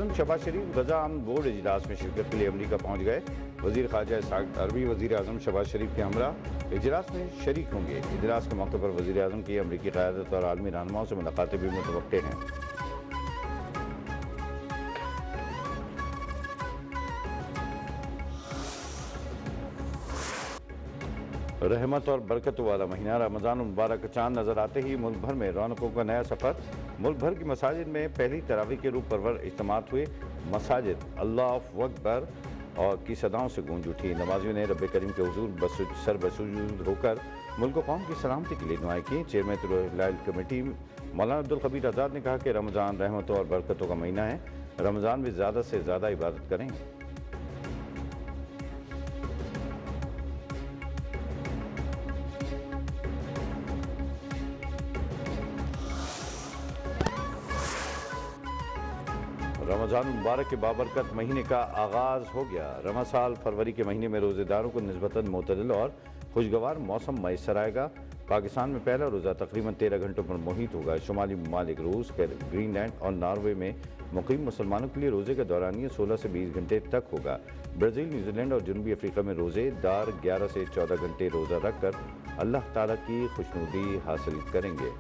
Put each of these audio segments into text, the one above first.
President Shahbaz शरीफ गजा अमन board इजलास में शिरकत के लिए अमरीका पहुंच गए। वजीर ख़ारजा इसहाक अरबी वजीर आज़म शहबाज शरीफ के हमरा इजलास में शरीक होंगे। इजलास के मौके पर वजीर आज़म की अमरीकी क़यादत और आलमी रहनुमाओं से मुलाकातें भी मुतवक्के हैं। रहमत और बरकत वाला महीना रमज़ान मुबारक चांद नजर आते ही मुल्क भर में रौनकों का नया सफ़र। मुल्क भर की मसाजिद में पहली तरावी के रूप परवर इज्तिमात हुए। मसाजिद अल्लाहु अकबर और की सदाओं से गूंज उठी। नमाजियों ने रब करीम के हुजूर सर बसुजूद होकर मुल्क व कौम की सलामती के लिए दुआएं की। चेयरमैन तुल कमेटी मौलाना अब्दुल खबीर आज़ाद ने कहा कि रमज़ान रहमतों और बरकतों का महीना है। रमज़ान में ज़्यादा से ज़्यादा इबादत करें। रमज़ान मुबारक के बाबरकत महीने का आगाज़ हो गया। रमज़ान साल फरवरी के महीने में रोज़ेदारों को निस्बतन मोतदिल और खुशगवार मौसम मैसर आएगा। पाकिस्तान में पहला रोज़ा तकरीबन 13 घंटों पर मुहित होगा। शुमाली ममालिक रूस, ग्रीनलैंड और नॉर्वे में मुक़ीम मुसलमानों के लिए रोज़े का दौरानिया 16 से 20 घंटे तक होगा। ब्राज़ील, न्यूजीलैंड और जनूबी अफ्रीका में रोज़ेदार 11 से 14 घंटे रोज़ा रखकर अल्लाह ताला की खुशनुदी हासिल करेंगे।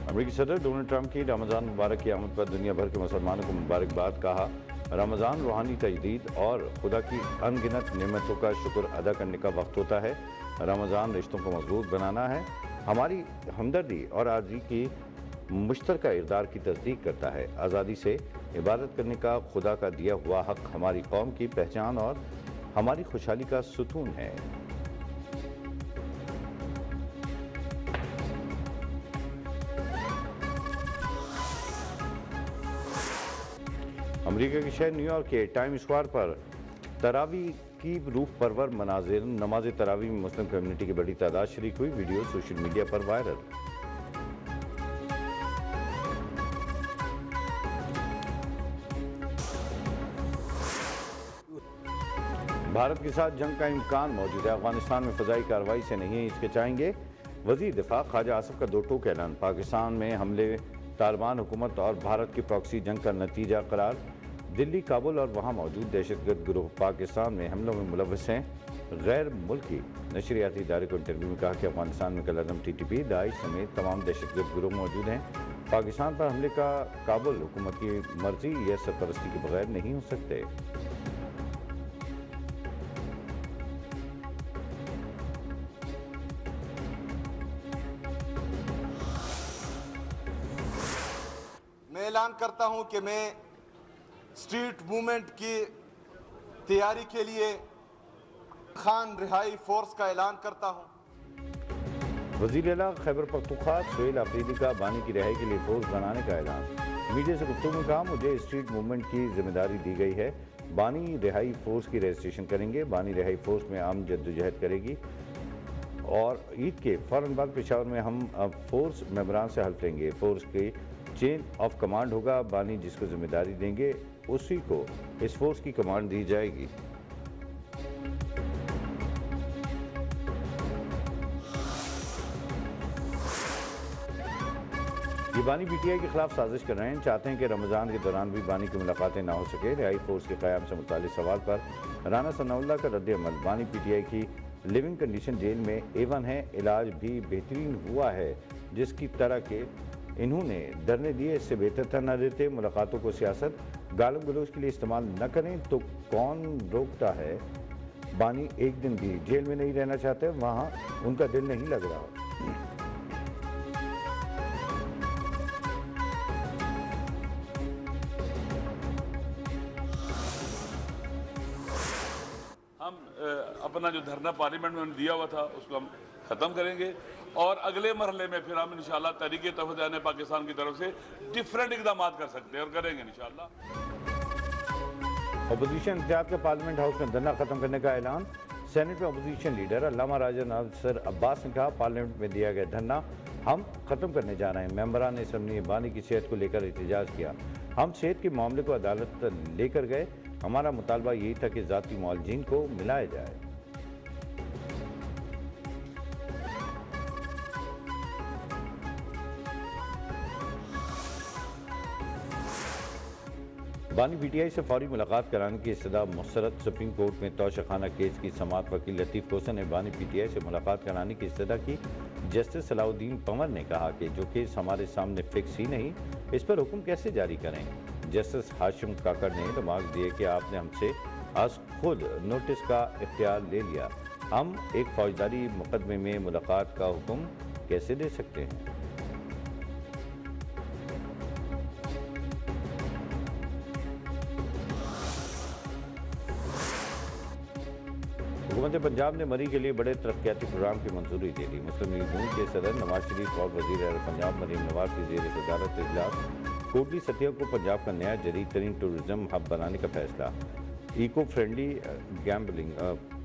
अमेरिकी सदर डोनाल्ड ट्रंप की रमज़ान मुबारक की आमद पर दुनिया भर के मुसलमानों को मुबारकबाद। कहा, रमज़ान रूहानी तजदीद और खुदा की अनगिनत नेमतों का शुक्र अदा करने का वक्त होता है। रमज़ान रिश्तों को मजबूत बनाना है। हमारी हमदर्दी और आज़ादी की मुश्तरका इरदार की तस्दीक करता है। आज़ादी से इबादत करने का खुदा का दिया हुआ हक हमारी कौम की पहचान और हमारी खुशहाली का सुतून है। अमेरिका के शहर न्यूयॉर्क के टाइम स्क्वायर पर तरावी की रूह परवर मनाजिर। नमाज तरावी में मुस्लिम कम्युनिटी की बड़ी तादाद शरीक हुई। वीडियो सोशल मीडिया पर वायरल। भारत के साथ जंग का इम्कान मौजूद है। अफगानिस्तान में फ़ज़ाई कार्रवाई से नहीं हिचकिचाएंगे। वज़ीर दिफा ख्वाजा आसिफ का दो टोक ऐलान। पाकिस्तान में हमले तालिबान हुकूमत और भारत की प्रॉक्सी जंग का नतीजा करार। दिल्ली, काबुल और वहाँ मौजूद दहशतगर्द गिरोह पाकिस्तान में हमलों में मुलव्वस हैं। गैर मुल्की नशरियाती इदारे को इंटरव्यू में कहा कि अफगानिस्तान में कलअदम TTP, दाइश समेत तमाम दहशतगर्द गिरोह मौजूद हैं। पाकिस्तान पर हमले का काबुल हुकूमत की मर्जी या सरपरस्ती के बगैर नहीं हो सकते। मैं ऐलान करता हूं कि मैं स्ट्रीट मूवमेंट की तैयारी के लिए खान रिहाई फोर्स का ऐलान करता हूं। वज़ीर आला खैबर पख्तूनख्वा सुहेल आफरीदी का बानी की रिहाई के लिए फोर्स बनाने का ऐलान। मीडिया से गुफ्तगू में कहा, मुझे स्ट्रीट मूवमेंट की जिम्मेदारी दी गई है। बानी रिहाई फोर्स की रजिस्ट्रेशन करेंगे। बानी रिहाई फोर्स में आम जद्दोजहद करेगी और ईद के फ़ौरन बाद पेशावर में हम फोर्स मेंबरान से हल्फ लेंगे। फोर्स की चेन ऑफ कमांड होगा। बानी जिसको जिम्मेदारी देंगे उसी को इस फोर्स की कमांड दी जाएगी। ये बानी PTI के खिलाफ साजिश कर रहे हैं। चाहते हैं कि रमज़ान के दौरान भी बानी की मुलाकातें ना हो सके। रिहाई फोर्स के क़याम से मुताल्लिक़ सवाल पर राना सनाउल्लाह का रद्द-ए-अमल। बानी PTI की लिविंग कंडीशन जेल में A1 है। इलाज भी बेहतरीन हुआ है जिसकी तरह के इन्होंने डरने दिए, इससे बेहतर था न देते। मुलाकातों को सियासत गालम गलोच के लिए इस्तेमाल न करें तो कौन रोकता है। बानी एक दिन भी जेल में नहीं रहना चाहते, वहाँ उनका दिल नहीं लग रहा। हम अपना जो धरना पार्लियामेंट में दिया हुआ था उसको हम ख़त्म करेंगे और अगले मरहले में फिर हम इंशाल्लाह तहरीक तहफ़्फ़ुज़ पाकिस्तान की तरफ से डिफरेंट इक़दाम कर सकते हैं और करेंगे इंशाल्लाह। अपोजिशन इत्तेहाद का पार्लियामेंट हाउस में धरना खत्म करने का ऐलान। सेनेट में अपोजिशन लीडर अल्लामा राजा नासिर अब्बास ने कहा, पार्लियामेंट में दिया गया धरना हम ख़त्म करने जा रहे हैं। मेंबरान ने असम्बली बानी की सेहत को लेकर एहतजाज किया। हम सेहत के मामले को अदालत लेकर गए। हमारा मुतालबा यही था कि ज़ाती मुआलजीन को मिलाया जाए। بانی پی ٹی آئی سے فوری ملاقات کرانے کی استدعا مسترد۔ سپریم کورٹ میں توشہ خانہ کیس کی سماعت وکیل لطیف کوسن نے بانی پی ٹی آئی سے ملاقات کرانے کی استدعا کی۔ جسٹس صلاح الدین پنور نے کہا کہ جو کیس ہمارے سامنے فکس ہی نہیں، اس پر حکم کیسے جاری کریں۔ جسٹس ہاشم کاکڑ نے ریمارکس دیے کہ آپ نے ہم سے آج خود نوٹس کا اختیار لے لیا، ہم ایک فوجداری مقدمے میں ملاقات کا حکم کیسے دے سکتے ہیں۔ حکومت پنجاب نے مری کے لیے بڑے ترقیاتی پروگرام کی منظوری دے دی۔ مسلم لیگ نون کے صدر نواز شریف اور وزیر اعظم پنجاب مریم نواز کی زیر صدارت اجلاس۔ کوٹلی ستیہ کو پنجاب کا نیا جدید ترین ٹورزم ہب بنانے کا فیصلہ۔ ایکو فرینڈلی گیمبلنگ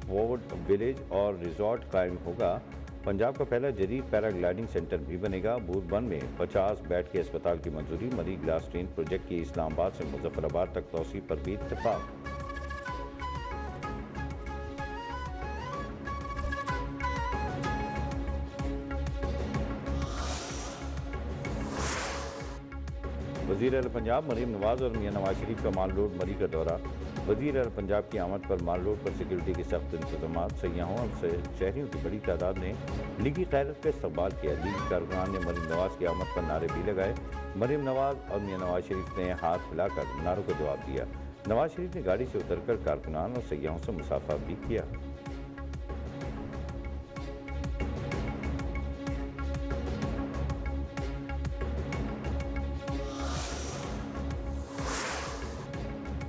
فورورڈ ولیج اور ریزورٹ قائم ہوگا۔ پنجاب کا پہلا جدید پیرا گلائیڈنگ سینٹر بھی بنے گا۔ بوربن میں 50 بیڈ کے اسپتال کی منظوری۔ مری گلاس ٹرین پروجیکٹ کی اسلام آباد سے مظفر آباد تک توسیع پر بھی اتفاق۔ وزیر اعظم پنجاب مریم نواز اور میاں نواز شریف کا مال روڈ مری کا دورہ۔ وزیر اعظم پنجاب کی آمد پر مال روڈ پر سیکورٹی کے سخت انتظامات۔ سیاحوں اور شہریوں کی بڑی تعداد نے لیگی قیادت کا استقبال کیا۔ لیگی کارکنان نے مریم نواز کی آمد پر نعرے بھی لگائے۔ مریم نواز اور میاں نواز شریف نے ہاتھ ہلا کر نعروں کا جواب دیا۔ نواز شریف نے گاڑی سے اتر کر کارکنان اور سیاحوں سے مصافحہ بھی کیا۔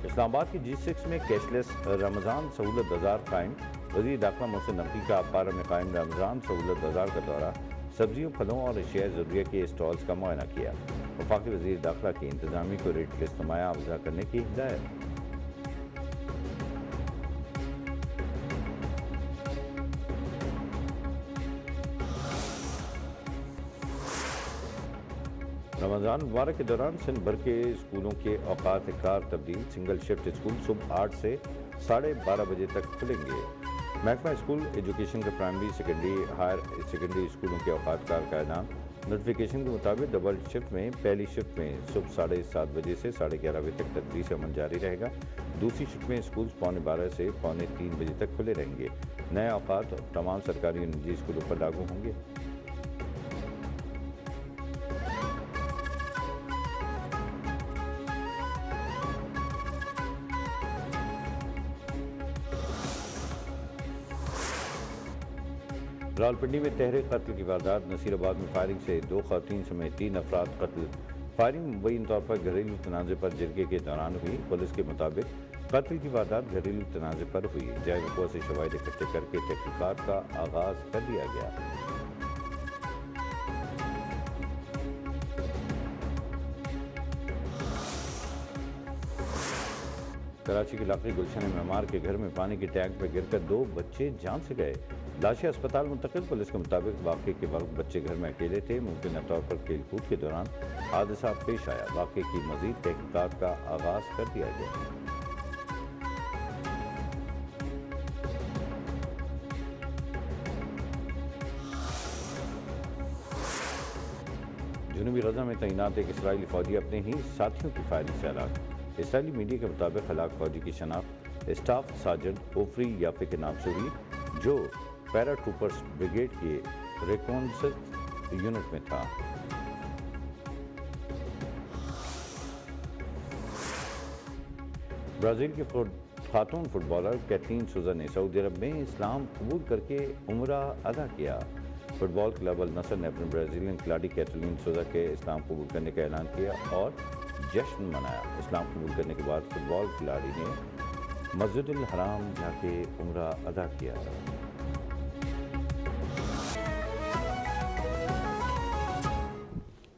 اسلام آباد کی G6 میں کیش لیس رمضان سہولت بازار قائم۔ وزیر داخلہ محسن نقوی کا پارہ میں قائم رمضان سہولت بازار کا دورہ۔ سبزیوں، پھلوں اور اشیاء ضروریہ کے اسٹالز کا معائنہ کیا۔ وفاقی وزیر داخلہ کی انتظامیہ کو ریٹ لسٹ نمایاں افزا کرنے کی ہدایت۔ رمضان مبارک کے دوران سندھ بھر کے اسکولوں کے اوقات کار تبدیل۔ سنگل شفٹ اسکول صبح 8 سے 12:30 بجے تک کھلیں گے۔ محکمہ اسکول ایجوکیشن کے پرائمری، سیکنڈری، ہائر سیکنڈری اسکولوں کے اوقات کار کا اعلان۔ نوٹیفیکیشن کے مطابق ڈبل شفٹ میں پہلی شفٹ میں صبح 7:30 بجے سے 11:30 بجے تک تدریس عمل جاری رہے گا۔ دوسری شفٹ میں اسکول 12:15 سے 2:45 بجے تک کھلے رہیں گے۔ نئے اوقات تمام سرکاری اور نجی اسکولوں پر لاگو ہوں گے۔ راولپنڈی میں تحریک قتل کی واردات۔ نصیر آباد میں فائرنگ سے 2 خواتین سمیت 3 افراد قتل۔ فائرنگ مبین طور پر گھریلو تنازع پر جرگے کے دوران ہوئی۔ پولیس کے مطابق قتل کی واردات گھریلو تنازع پر ہوئی۔ جائے وقوع سے شواہد اکٹھے کر کے تحقیقات کا آغاز کر دیا گیا۔ کراچی کے علاقے گلشن معمار کے گھر میں پانی کے ٹینک میں گر کر 2 بچے جان سے گئے۔ لاشیں اسپتال منتقل۔ پولیس کے مطابق واقعے کے وقت بچے گھر میں اکیلے تھے۔ ممکنہ طور پر کھیل کود کے دوران حادثہ پیش آیا۔ واقعے کی مزید تحقیقات کا آغاز کر دیا گیا۔ جنوبی غزہ میں تعینات ایک اسرائیلی فوجی اپنے ہی ساتھیوں کی فائرنگ سے ہلاک۔ اسرائیلی میڈیا کے مطابق ہلاک فوجی کی شناخت اسٹاف سارجنٹ اوفری یافے کے نام سے ہوئی، جو پیرا ٹروپرز بریگیڈ کے ریکونسنس یونٹ میں تھا۔ برازیل کی خاتون فٹ بالر کیٹلین سوزا نے سعودی عرب میں اسلام قبول کر کے عمرہ ادا کیا۔ فٹ بال کلب النصر نے اپنے برازیلین کھلاڑی کیٹلین سوزا کے اسلام قبول کرنے کا اعلان کیا اور جشن منایا۔ اسلام قبول کرنے کے بعد فٹ بال کھلاڑی نے مسجد الحرام جا کے عمرہ ادا کیا۔